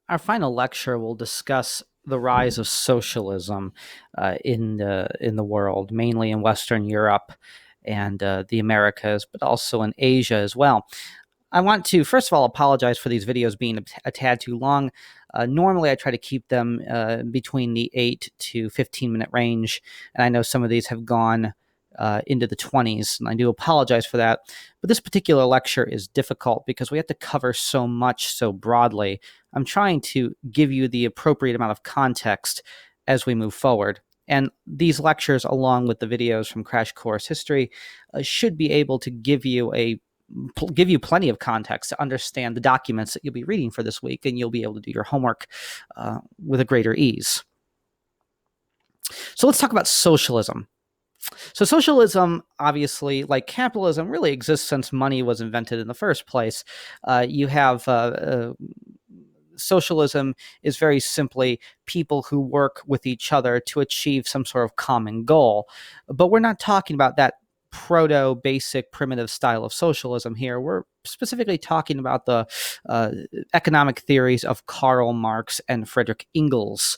Our final lecture will discuss the rise of socialism in the world, mainly in Western Europe and the Americas, but also in Asia as well. I want to, first of all, apologize for these videos being a tad too long. Normally, I try to keep them between the 8 to 15-minute range, and I know some of these have gone into the 20s, and I do apologize for that. But this particular lecture is difficult because we have to cover so much so broadly. I'm trying to give you the appropriate amount of context as we move forward. And these lectures, along with the videos from Crash Course History, should be able to give you plenty of context to understand the documents that you'll be reading for this week, and you'll be able to do your homework with a greater ease. So let's talk about socialism. So socialism, obviously, like capitalism, really exists since money was invented in the first place. You have socialism is very simply people who work with each other to achieve some sort of common goal. But we're not talking about that proto-basic primitive style of socialism here. We're specifically talking about the economic theories of Karl Marx and Friedrich Engels.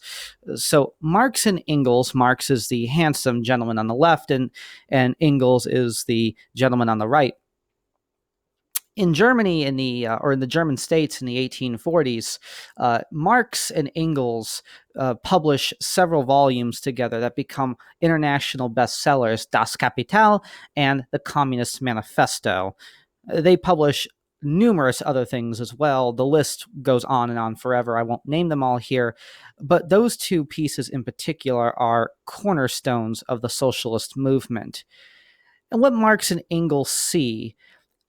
So Marx and Engels, Marx is the handsome gentleman on the left, and Engels is the gentleman on the right. In Germany, in the German states in the 1840s, Marx and Engels publish several volumes together that become international bestsellers: Das Kapital and the Communist Manifesto. They publish numerous other things as well. The list goes on and on forever. I won't name them all here, but those two pieces in particular are cornerstones of the socialist movement. And what Marx and Engels see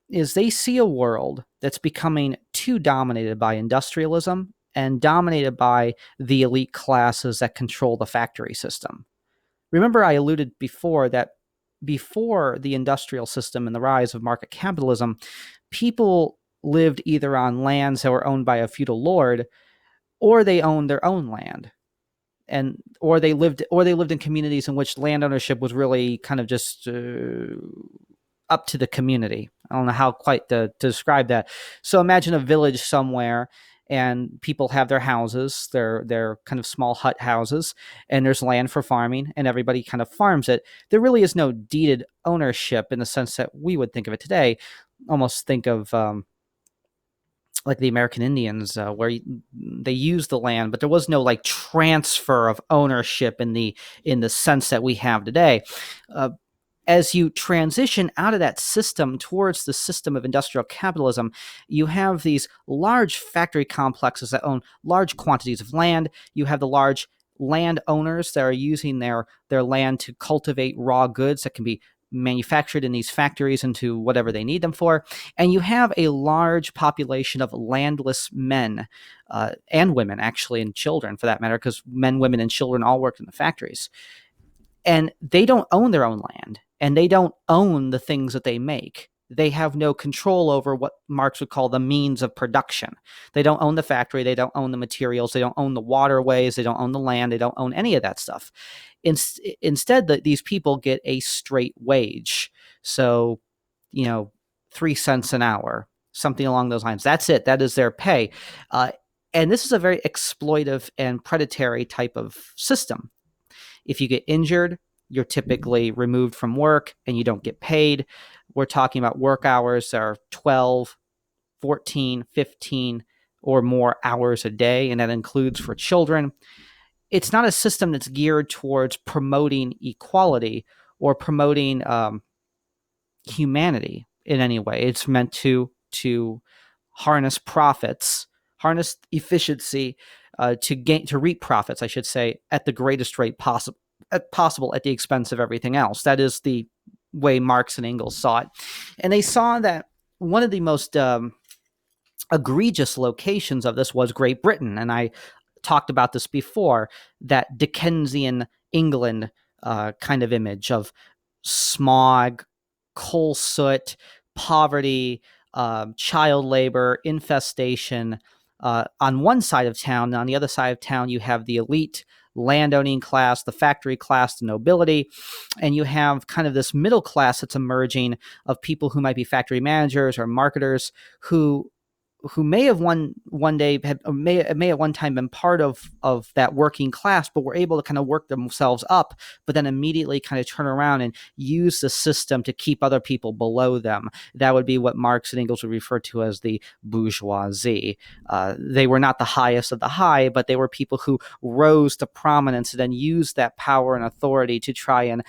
is they see a world that's becoming too dominated by industrialism and dominated by the elite classes that control the factory system. Remember, I alluded before that before the industrial system and the rise of market capitalism, people lived either on lands that were owned by a feudal lord, or they owned their own land. Or they lived in communities in which land ownership was really kind of just up to the community. I don't know how quite to describe that. So imagine a village somewhere, and people have their houses, their kind of small hut houses, and there's land for farming, and everybody kind of farms it. There really is no deeded ownership in the sense that we would think of it today. Almost think of like the American Indians, where they used the land, but there was no like transfer of ownership in the sense that we have today. As you transition out of that system towards the system of industrial capitalism, you have these large factory complexes that own large quantities of land. You have the large landowners that are using their land to cultivate raw goods that can be manufactured in these factories into whatever they need them for. And you have a large population of landless men and women, actually, and children for that matter, because men, women, and children all worked in the factories. And they don't own their own land, and they don't own the things that they make. They have no control over what Marx would call the means of production. They don't own the factory. They don't own the materials. They don't own the waterways. They don't own the land. They don't own any of that stuff. Instead, these people get a straight wage. So, 3 cents an hour, something along those lines. That's it. That is their pay. And this is a very exploitive and predatory type of system. If you get injured, you're typically removed from work and you don't get paid. We're talking about work hours that are 12, 14, 15 or more hours a day, and that includes for children. It's not a system that's geared towards promoting equality or promoting humanity in any way. It's meant to harness profits, harness efficiency, to reap profits, I should say, at the greatest rate possible at the expense of everything else. That is the way Marx and Engels saw it. And they saw that one of the most egregious locations of this was Great Britain. And I talked about this before, that Dickensian England kind of image of smog, coal soot, poverty, child labor, infestation, on one side of town. And on the other side of town, you have the elite landowning class, the factory class, the nobility, and you have kind of this middle class that's emerging of people who might be factory managers or marketers who who may have one day had may at one time been part of that working class, but were able to kind of work themselves up, but then immediately kind of turn around and use the system to keep other people below them. That would be what Marx and Engels would refer to as the bourgeoisie. They were not the highest of the high, but they were people who rose to prominence and then used that power and authority to try and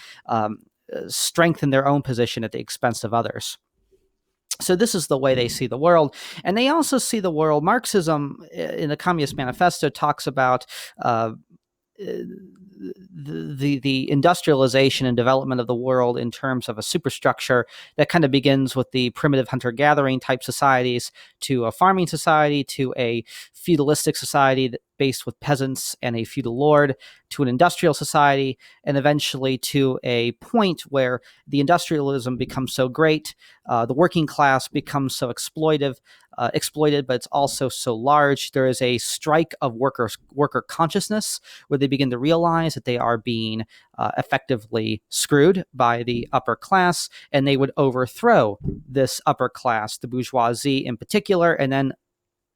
strengthen their own position at the expense of others. So this is the way they see the world. And they also see the world. Marxism in the Communist Manifesto talks about the industrialization and development of the world in terms of a superstructure that kind of begins with the primitive hunter-gathering type societies, to a farming society, to a feudalistic society based with peasants and a feudal lord, to an industrial society, and eventually to a point where the industrialism becomes so great, the working class becomes so exploited, but it's also so large. There is a strike of worker consciousness where they begin to realize that they are being effectively screwed by the upper class, and they would overthrow this upper class, the bourgeoisie in particular, and then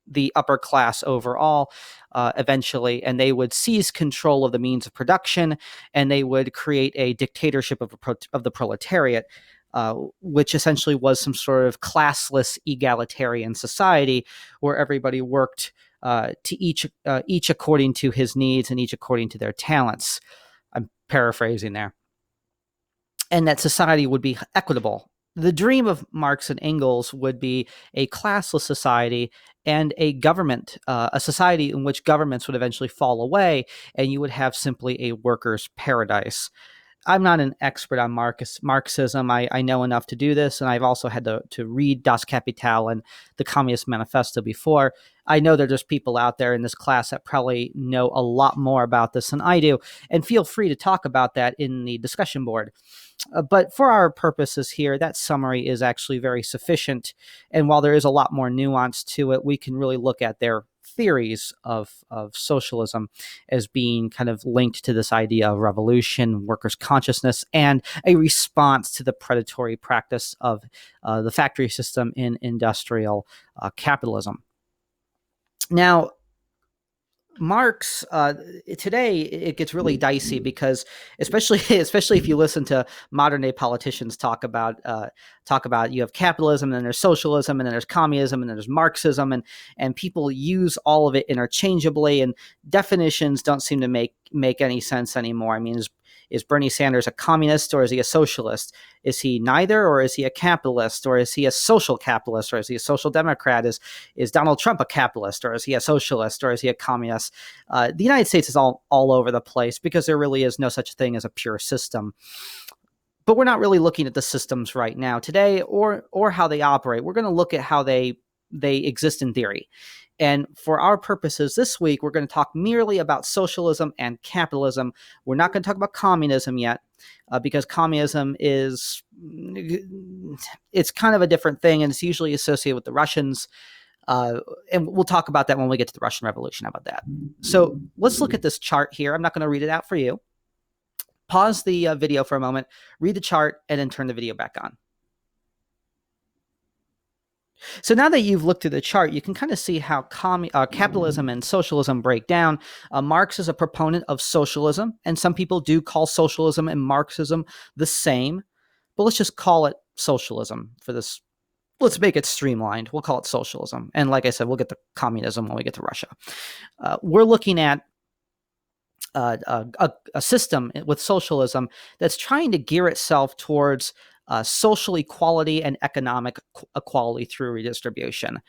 the upper class overall eventually, and they would seize control of the means of production, and they would create a dictatorship of the proletariat, which essentially was some sort of classless egalitarian society where everybody worked to each according to his needs and each according to their talents. I'm paraphrasing there. And that society would be equitable. The dream of Marx and Engels would be a classless society and a government, a society in which governments would eventually fall away, and you would have simply a workers' paradise. I'm not an expert on Marxism. I know enough to do this, and I've also had to read Das Kapital and the Communist Manifesto before. I know there's people out there in this class that probably know a lot more about this than I do, and feel free to talk about that in the discussion board. But for our purposes here, that summary is actually very sufficient. And while there is a lot more nuance to it, we can really look at their theories of socialism as being kind of linked to this idea of revolution, workers' consciousness, and a response to the predatory practice of the factory system in industrial capitalism. Now, Marx today it gets really dicey because especially if you listen to modern day politicians talk about you have capitalism, and then there's socialism, and then there's communism, and then there's Marxism, and people use all of it interchangeably, and definitions don't seem to make any sense anymore. I mean, is Bernie Sanders a communist, or is he a socialist? Is he neither, or is he a capitalist, or is he a social capitalist, or is he a social democrat? Is Donald Trump a capitalist, or is he a socialist, or is he a communist? The United States is all over the place because there really is no such thing as a pure system. But we're not really looking at the systems right now today, or how they operate. We're going to look at how they exist in theory. And for our purposes this week, we're going to talk merely about socialism and capitalism. We're not going to talk about communism yet, because communism it's kind of a different thing, and it's usually associated with the Russians. And we'll talk about that when we get to the Russian Revolution. How about that? So let's look at this chart here. I'm not going to read it out for you. Pause the video for a moment, read the chart, and then turn the video back on. So now that you've looked through the chart, you can kind of see how capitalism and socialism break down. Marx is a proponent of socialism, and some people do call socialism and Marxism the same. But let's just call it socialism for this. Let's make it streamlined. We'll call it socialism. And like I said, we'll get to communism when we get to Russia. We're looking at a system with socialism that's trying to gear itself towards social equality and economic equality through redistribution.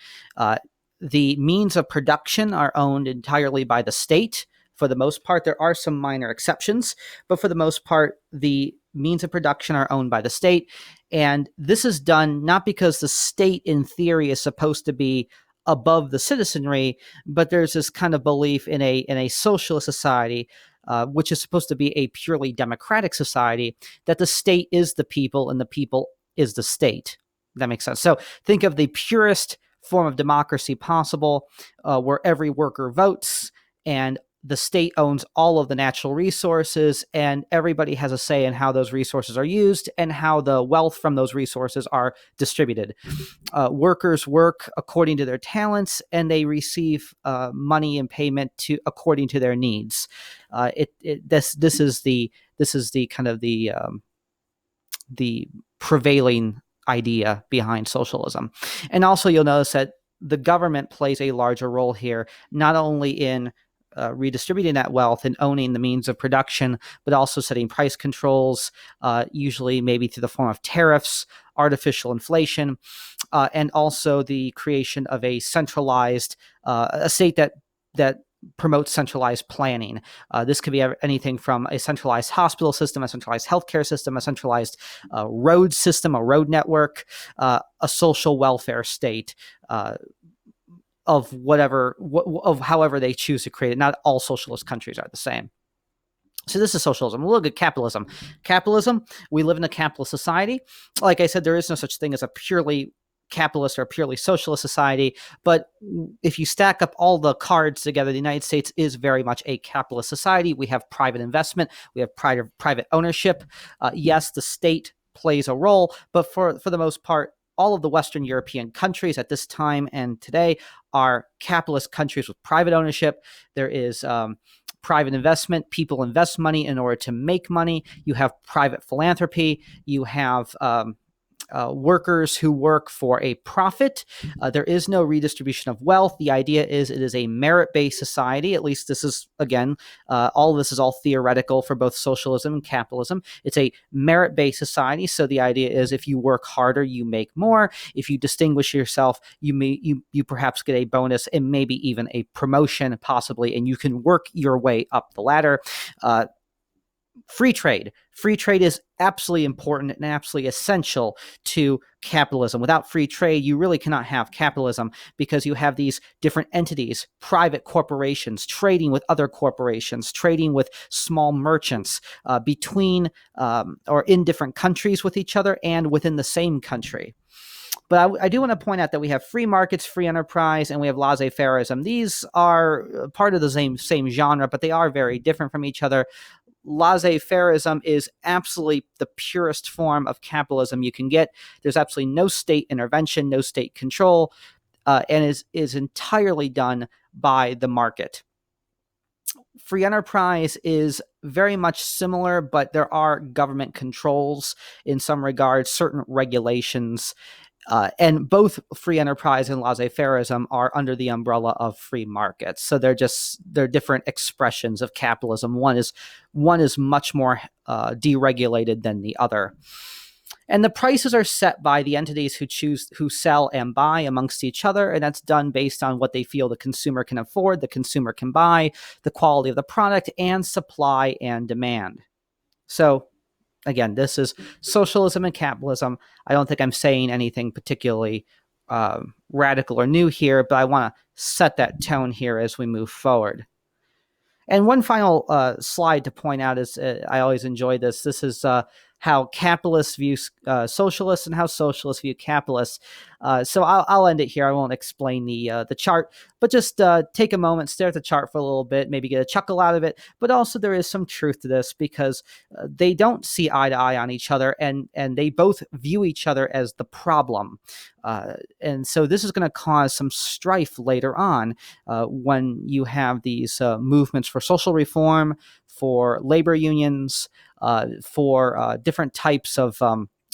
The means of production are owned entirely by the state. For the most part, there are some minor exceptions, but for the most part, the means of production are owned by the state. And this is done not because the state in theory is supposed to be above the citizenry, but there's this kind of belief in a socialist society, which is supposed to be a purely democratic society, that the state is the people and the people is the state. That makes sense. So think of the purest form of democracy possible, where every worker votes and the state owns all of the natural resources, and everybody has a say in how those resources are used and how the wealth from those resources are distributed. Workers work according to their talents, and they receive money and payment according to their needs. This is the kind of the prevailing idea behind socialism. And also, you'll notice that the government plays a larger role here, not only in redistributing that wealth and owning the means of production, but also setting price controls, usually maybe through the form of tariffs, artificial inflation, and also the creation of a state that promotes centralized planning. This could be anything from a centralized hospital system, a centralized healthcare system, a centralized road system, a road network, a social welfare state. Of however they choose to create it. Not all socialist countries are the same. So this is socialism. We'll look at capitalism. Capitalism, we live in a capitalist society. Like I said, there is no such thing as a purely capitalist or a purely socialist society. But if you stack up all the cards together, the United States is very much a capitalist society. We have private investment. We have private ownership. Yes, the state plays a role, but for the most part, all of the Western European countries at this time and today are capitalist countries with private ownership. There is private investment. People invest money in order to make money. You have private philanthropy. You have workers who work for a profit. There is no redistribution of wealth. The idea is it is a merit-based society. At least this is, again, all of this is all theoretical for both socialism and capitalism. It's a merit-based society. So the idea is if you work harder, you make more. If you distinguish yourself, you perhaps get a bonus and maybe even a promotion, possibly, and you can work your way up the ladder. Free trade. Free trade is absolutely important and absolutely essential to capitalism. Without free trade, you really cannot have capitalism because you have these different entities, private corporations, trading with other corporations, trading with small merchants between or in different countries with each other and within the same country. But I do want to point out that we have free markets, free enterprise, and we have laissez-faireism. These are part of the same genre, but they are very different from each other. Laissez-faireism is absolutely the purest form of capitalism you can get. There's absolutely no state intervention, no state control, and is entirely done by the market. Free enterprise is very much similar, but there are government controls in some regards, certain regulations. And both free enterprise and laissez-faireism are under the umbrella of free markets. So they're different expressions of capitalism. One is much more deregulated than the other. And the prices are set by the entities who sell and buy amongst each other, and that's done based on what they feel the consumer can afford, the consumer can buy, the quality of the product, and supply and demand. So again, this is socialism and capitalism. I don't think I'm saying anything particularly radical or new here, but I want to set that tone here as we move forward. And one final slide to point out is I always enjoy this. This is how capitalists view socialists and how socialists view capitalists. So I'll end it here. I won't explain the chart, but just take a moment, stare at the chart for a little bit, maybe get a chuckle out of it. But also there is some truth to this because they don't see eye to eye on each other, and they both view each other as the problem. And so this is going to cause some strife later on when you have these movements for social reform, for labor unions, for different types of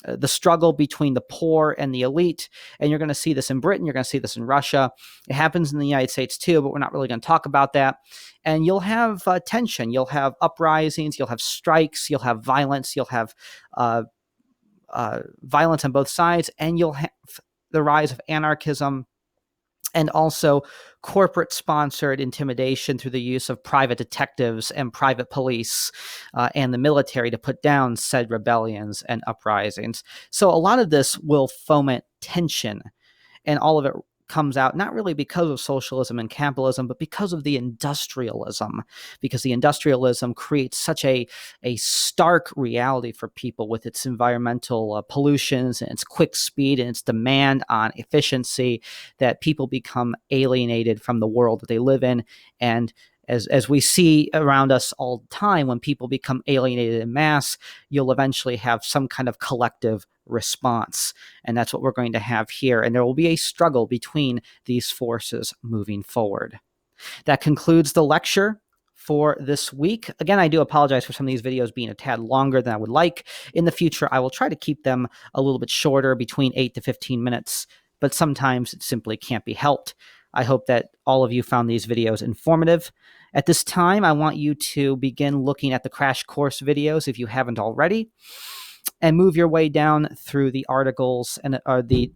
the struggle between the poor and the elite. And you're going to see this in Britain. You're going to see this in Russia. It happens in the United States too, but we're not really going to talk about that. And you'll have tension. You'll have uprisings. You'll have strikes. You'll have violence. You'll have violence on both sides. And you'll have the rise of anarchism and also corporate-sponsored intimidation through the use of private detectives and private police and the military to put down said rebellions and uprisings. So a lot of this will foment tension, and all of it comes out not really because of socialism and capitalism, but because of the industrialism, because the industrialism creates such a stark reality for people with its environmental pollutions and its quick speed and its demand on efficiency that people become alienated from the world that they live in. And As we see around us all the time, when people become alienated in mass, you'll eventually have some kind of collective response. And that's what we're going to have here. And there will be a struggle between these forces moving forward. That concludes the lecture for this week. Again, I do apologize for some of these videos being a tad longer than I would like. In the future, I will try to keep them a little bit shorter, between 8 to 15 minutes, but sometimes it simply can't be helped. I hope that all of you found these videos informative. At this time, I want you to begin looking at the crash course videos if you haven't already, and move your way down through the articles and the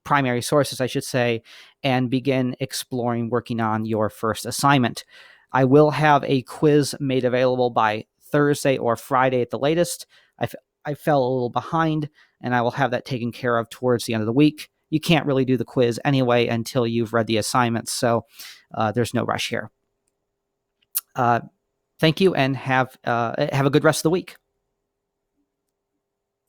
primary sources, I should say, and begin exploring working on your first assignment. I will have a quiz made available by Thursday or Friday at the latest. I fell a little behind, and I will have that taken care of towards the end of the week. You can't really do the quiz anyway until you've read the assignments, so there's no rush here. Thank you, and have a good rest of the week.